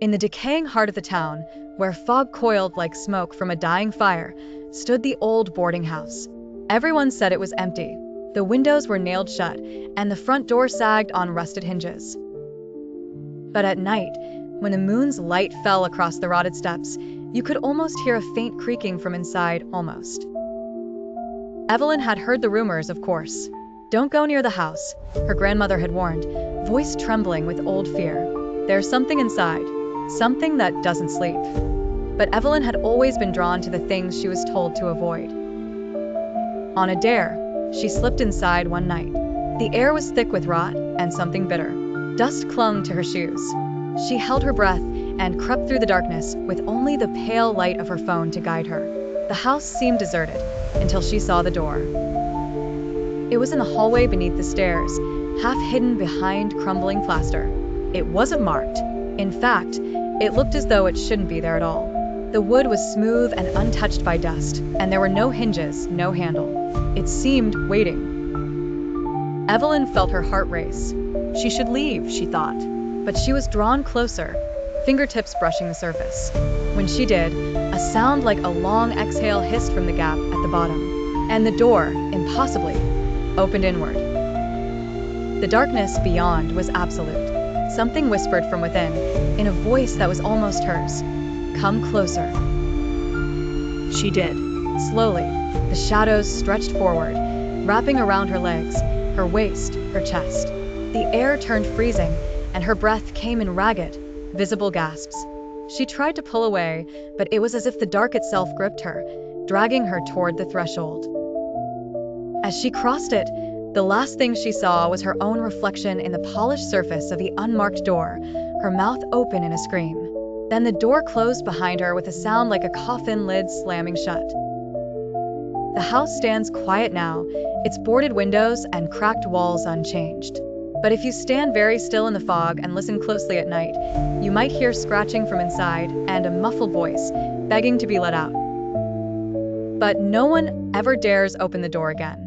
In the decaying heart of the town, where fog coiled like smoke from a dying fire, stood the old boarding house. Everyone said it was empty. The windows were nailed shut, and the front door sagged on rusted hinges. But at night, when the moon's light fell across the rotted steps, you could almost hear a faint creaking from inside, almost. Evelyn had heard the rumors, of course. "Don't go near the house," her grandmother had warned, voice trembling with old fear. "There's something inside, something that doesn't sleep." But Evelyn had always been drawn to the things she was told to avoid. On a dare, she slipped inside one night. The air was thick with rot and something bitter. Dust clung to her shoes. She held her breath and crept through the darkness with only the pale light of her phone to guide her. The house seemed deserted until she saw the door. It was in the hallway beneath the stairs, half hidden behind crumbling plaster. It wasn't marked. In fact, it looked as though it shouldn't be there at all. The wood was smooth and untouched by dust, and there were no hinges, no handle. It seemed waiting. Evelyn felt her heart race. She should leave, she thought. But she was drawn closer, fingertips brushing the surface. When she did, a sound like a long exhale hissed from the gap at the bottom, and the door, impossibly, opened inward. The darkness beyond was absolute. Something whispered from within, in a voice that was almost hers. "Come closer." She did. Slowly, the shadows stretched forward, wrapping around her legs, her waist, her chest. The air turned freezing, and her breath came in ragged, visible gasps. She tried to pull away, but it was as if the dark itself gripped her, dragging her toward the threshold. As she crossed it, the last thing she saw was her own reflection in the polished surface of the unmarked door, her mouth open in a scream. Then the door closed behind her with a sound like a coffin lid slamming shut. The house stands quiet now, its boarded windows and cracked walls unchanged. But if you stand very still in the fog and listen closely at night, you might hear scratching from inside and a muffled voice begging to be let out. But no one ever dares open the door again.